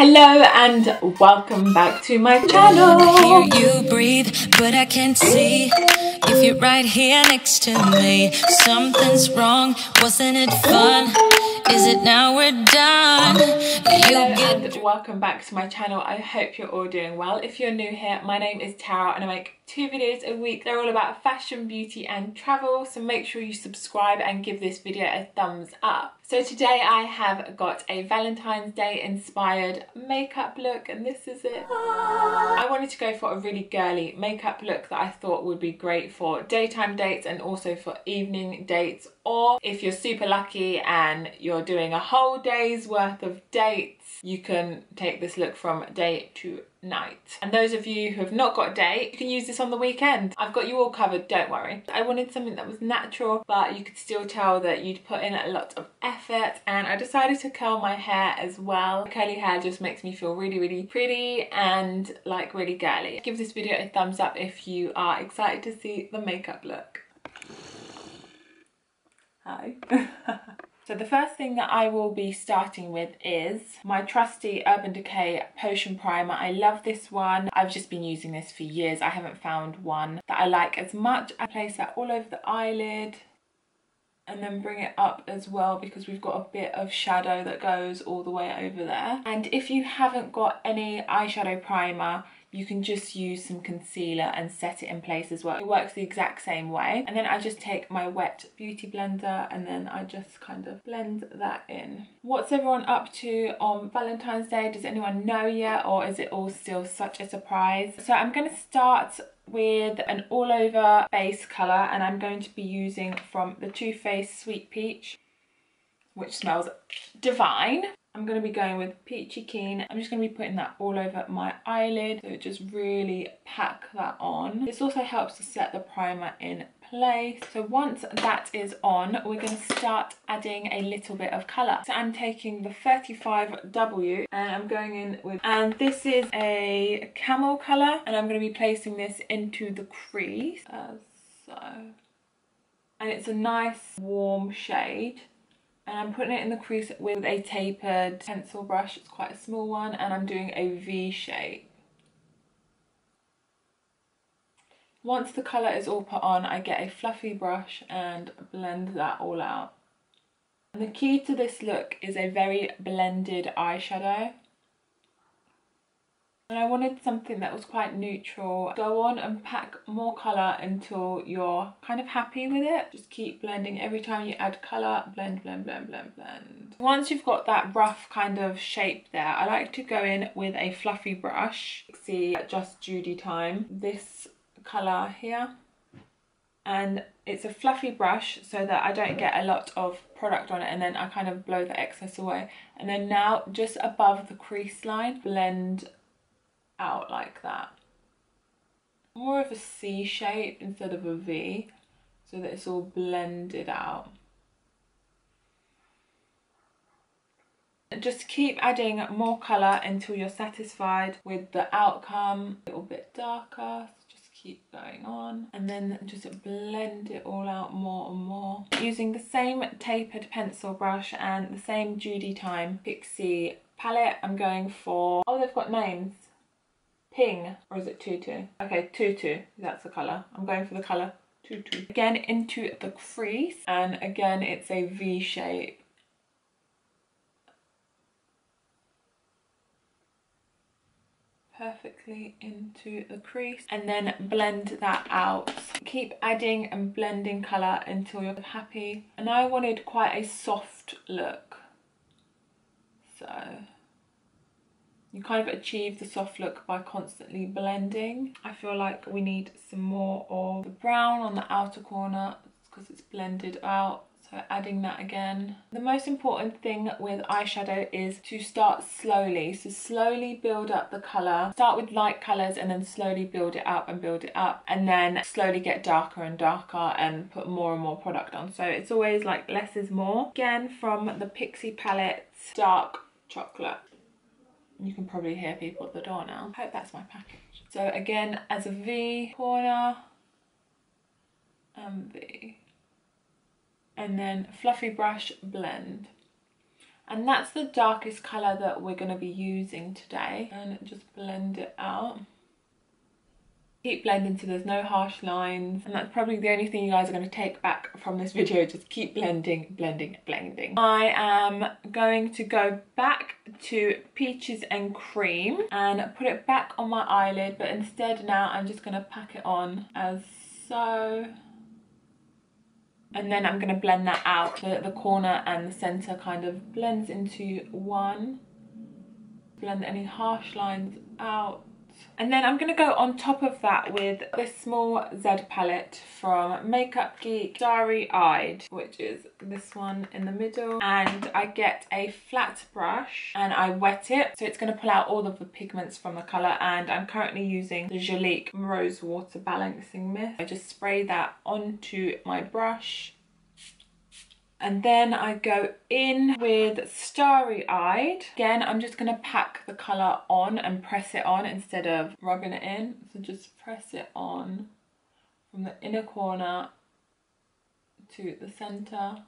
Hello and welcome back to my channel. I hear you breathe, but I can't see if you're right here next to me. Something's wrong, wasn't it fun? Is it now we're done? Hello and welcome back to my channel. I hope you're all doing well. If you're new here, my name is Teral and I make 2 videos a week. They're all about fashion, beauty and travel, so make sure you subscribe and give this video a thumbs up. So today I have got a Valentine's Day inspired makeup look and this is it. I wanted to go for a really girly makeup look that I thought would be great for daytime dates and also for evening dates, or if you're super lucky and you're doing a whole day's worth of dates, you can take this look from day to night. And those of you who have not got a date, you can use this on the weekend. I've got you all covered, don't worry. I wanted something that was natural, but you could still tell that you'd put in a lot of effort, and I decided to curl my hair as well. Curly hair just makes me feel really, really pretty and like really girly. Give this video a thumbs up if you are excited to see the makeup look. Hi. So the first thing that I will be starting with is my trusty Urban Decay Potion Primer. I love this one. I've just been using this for years. I haven't found one that I like as much. I place that all over the eyelid and then bring it up as well because we've got a bit of shadow that goes all the way over there. And if you haven't got any eyeshadow primer, you can just use some concealer and set it in place as well. It works the exact same way. And then I just take my wet beauty blender and then I just kind of blend that in. What's everyone up to on Valentine's Day? Does anyone know yet, or is it all still such a surprise? So I'm going to start with an all over base colour and I'm going to be using from the Too Faced Sweet Peach, which smells divine. I'm going to be going with Peachy Keen. I'm just going to be putting that all over my eyelid, so just really pack that on. This also helps to set the primer in place. So once that is on, we're going to start adding a little bit of colour. So I'm taking the 35W and I'm going in with, and this is a camel colour, and I'm going to be placing this into the crease as so. And it's a nice warm shade. And I'm putting it in the crease with a tapered pencil brush. It's quite a small one, and I'm doing a V shape. Once the colour is all put on, I get a fluffy brush and blend that all out. And the key to this look is a very blended eyeshadow. And I wanted something that was quite neutral. Go on and pack more colour until you're kind of happy with it. Just keep blending. Every time you add colour, blend, blend, blend, blend, blend. Once you've got that rough kind of shape there, I like to go in with a fluffy brush. See, Just Judy time. This colour here. And it's a fluffy brush so that I don't get a lot of product on it, and then I kind of blow the excess away. And then now, just above the crease line, blend out like that. More of a C shape instead of a V, so that it's all blended out. Just keep adding more colour until you're satisfied with the outcome. A little bit darker, so just keep going on, and then just blend it all out more and more. Using the same tapered pencil brush and the same Judy Time Pixie palette, I'm going for, oh, they've got names. Ping, or is it Tutu? Okay, Tutu, that's the colour. I'm going for the colour Tutu. Again into the crease, and again it's a V shape. Perfectly into the crease, and then blend that out. Keep adding and blending colour until you're happy. And I wanted quite a soft look, so you kind of achieve the soft look by constantly blending. I feel like we need some more of the brown on the outer corner because it's blended out, so adding that again. The most important thing with eyeshadow is to start slowly. So slowly build up the colour. Start with light colours and then slowly build it up and build it up, and then slowly get darker and darker and put more and more product on. So it's always like less is more. Again, from the Pixie palette, Dark Chocolate. You can probably hear people at the door now. I hope that's my package. So again, as a V, corner and V. And then fluffy brush, blend. And that's the darkest colour that we're going to be using today. And just blend it out. Keep blending so there's no harsh lines, and that's probably the only thing you guys are going to take back from this video. Just keep blending, blending, blending. I am going to go back to Peaches and Cream and put it back on my eyelid, but instead now I'm just going to pack it on as so. And then I'm going to blend that out so that the corner and the centre kind of blends into one. Blend any harsh lines out. And then I'm going to go on top of that with this small Z palette from Makeup Geek, Starry Eyed, which is this one in the middle. And I get a flat brush and I wet it, so it's going to pull out all of the pigments from the colour. And I'm currently using the Girly Rose Water Balancing Mist. I just spray that onto my brush. And then I go in with Starry Eyed. Again, I'm just going to pack the colour on and press it on instead of rubbing it in. So just press it on from the inner corner to the centre.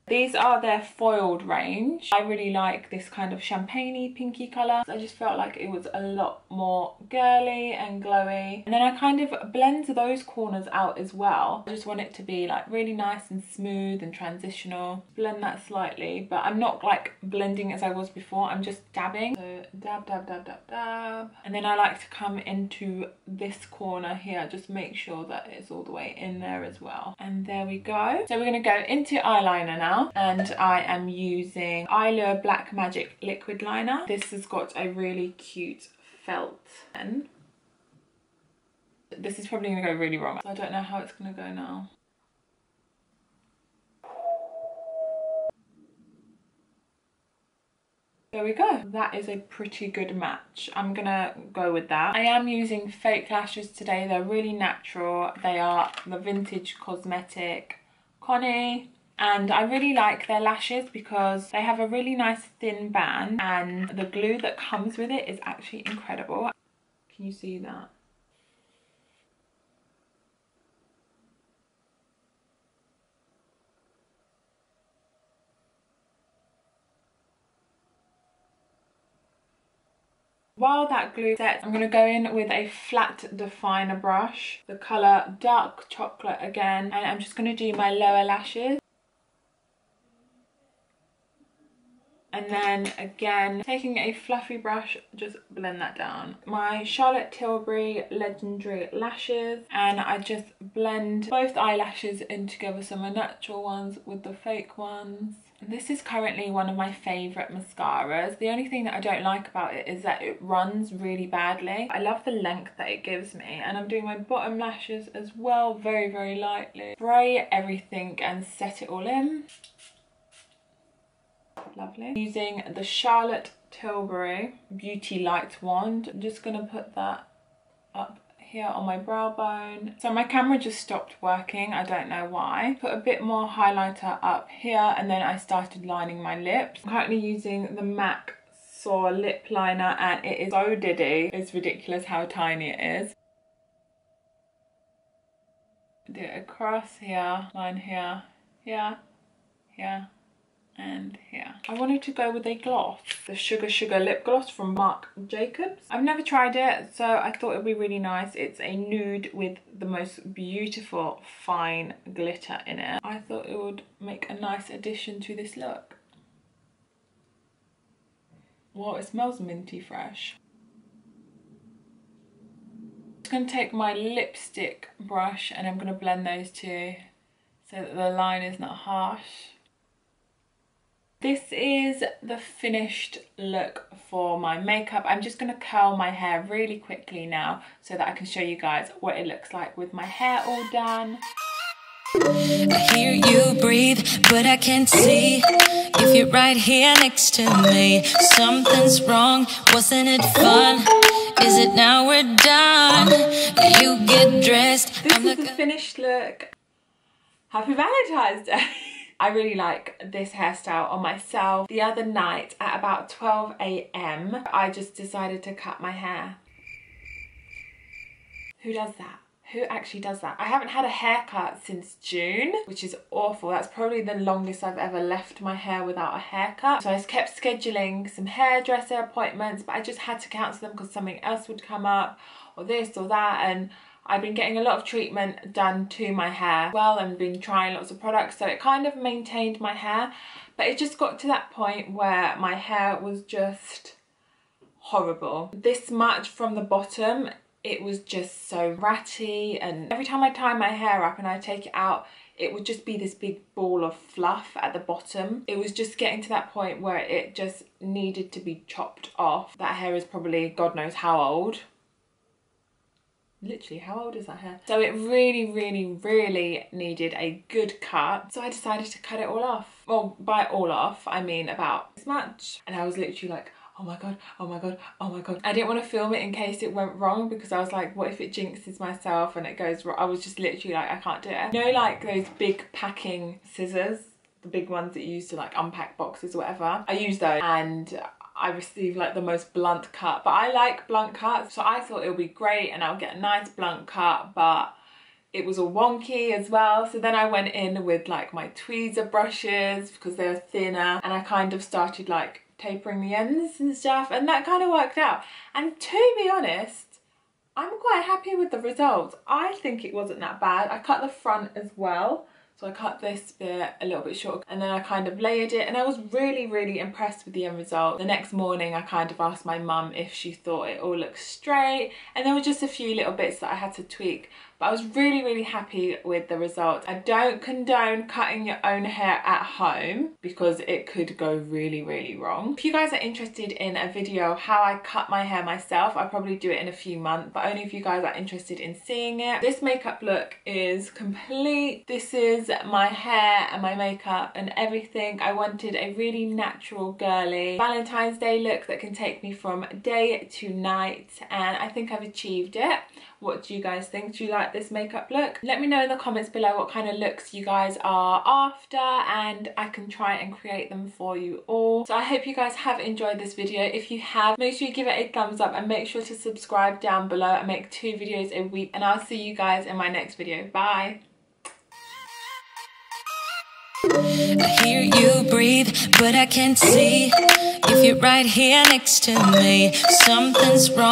These are their foiled range. I really like this kind of champagne-y pinky colour. I just felt like it was a lot more girly and glowy. And then I kind of blend those corners out as well. I just want it to be like really nice and smooth and transitional. Blend that slightly, but I'm not like blending as I was before. I'm just dabbing. So dab, dab, dab, dab, dab. And then I like to come into this corner here. Just make sure that it's all the way in there as well. And there we go. So we're going to go into eyeliner now. And I am using Eyelure Black Magic Liquid Liner. This has got a really cute felt pen. This is probably going to go really wrong. I don't know how it's going to go now. There we go. That is a pretty good match. I'm gonna go with that. I am using fake lashes today. They're really natural. They are the Vintage Cosmetic Connie. And I really like their lashes because they have a really nice thin band and the glue that comes with it is actually incredible. Can you see that? While that glue sets, I'm going to go in with a flat definer brush, the colour Dark Chocolate again, and I'm just going to do my lower lashes. And then again, taking a fluffy brush, just blend that down. My Charlotte Tilbury Legendary Lashes, and I just blend both eyelashes in together, so my natural ones with the fake ones. And this is currently one of my favourite mascaras. The only thing that I don't like about it is that it runs really badly. I love the length that it gives me, and I'm doing my bottom lashes as well, very, very lightly. Spray everything and set it all in. Lovely. Using the Charlotte Tilbury Beauty Light Wand, I'm just going to put that up here on my brow bone. So my camera just stopped working, I don't know why. Put a bit more highlighter up here, and then I started lining my lips. I'm currently using the MAC Soar lip liner, and it is so diddy. It's ridiculous how tiny it is. Do it across here, line here, here, here, and here. I wanted to go with a gloss, the Sugar lip gloss from Marc Jacobs. I've never tried it, so I thought it'd be really nice. It's a nude with the most beautiful fine glitter in it. I thought it would make a nice addition to this look. Well, it smells minty fresh. I'm just going to take my lipstick brush and I'm going to blend those two so that the line is not harsh. This is the finished look for my makeup. I'm just going to curl my hair really quickly now so that I can show you guys what it looks like with my hair all done. I hear you breathe, but I can't see if you're right here next to me. Something's wrong, wasn't it fun? Is it now we're done? You get dressed. This is the finished look. Happy Valentine's Day. I really like this hairstyle on myself. The other night at about 12 AM, I just decided to cut my hair. Who does that? Who actually does that? I haven't had a haircut since June, which is awful. That's probably the longest I've ever left my hair without a haircut. So I kept scheduling some hairdresser appointments, but I just had to cancel them because something else would come up, or this or that. And I've been getting a lot of treatment done to my hair well, and been trying lots of products, so it kind of maintained my hair. But it just got to that point where my hair was just horrible. This much from the bottom, it was just so ratty, and every time I tie my hair up and I take it out, it would just be this big ball of fluff at the bottom. It was just getting to that point where it just needed to be chopped off. That hair is probably God knows how old. Literally, how old is that hair? So it really, really, really needed a good cut. So I decided to cut it all off. Well, by all off, I mean about this much. And I was literally like, oh my god, oh my god, oh my god. I didn't want to film it in case it went wrong, because I was like, what if it jinxes myself and it goes wrong? I was just literally like, I can't do it. You know, like those big packing scissors, the big ones that you use to like unpack boxes or whatever? I use those, and I received like the most blunt cut. But I like blunt cuts, so I thought it would be great and I'll get a nice blunt cut, but it was all wonky as well. So then I went in with like my tweezer brushes because they're thinner, and I kind of started like tapering the ends and stuff, and that kind of worked out. And to be honest, I'm quite happy with the results. I think it wasn't that bad. I cut the front as well, so I cut this bit a little bit short, and then I kind of layered it, and I was really, really impressed with the end result. The next morning I kind of asked my mum if she thought it all looked straight, and there were just a few little bits that I had to tweak, but I was really, really happy with the result. I don't condone cutting your own hair at home because it could go really, really wrong. If you guys are interested in a video of how I cut my hair myself, I'll probably do it in a few months, but only if you guys are interested in seeing it. This makeup look is complete. This is my hair and my makeup and everything. I wanted a really natural, girly Valentine's Day look that can take me from day to night, and I think I've achieved it. What do you guys think? Do you like this makeup look? Let me know in the comments below what kind of looks you guys are after, and I can try and create them for you all. So I hope you guys have enjoyed this video. If you have, make sure you give it a thumbs up and make sure to subscribe down below. I make 2 videos a week, and I'll see you guys in my next video. Bye. I hear you breathe, but I can't see if you're right here next to me. Something's wrong.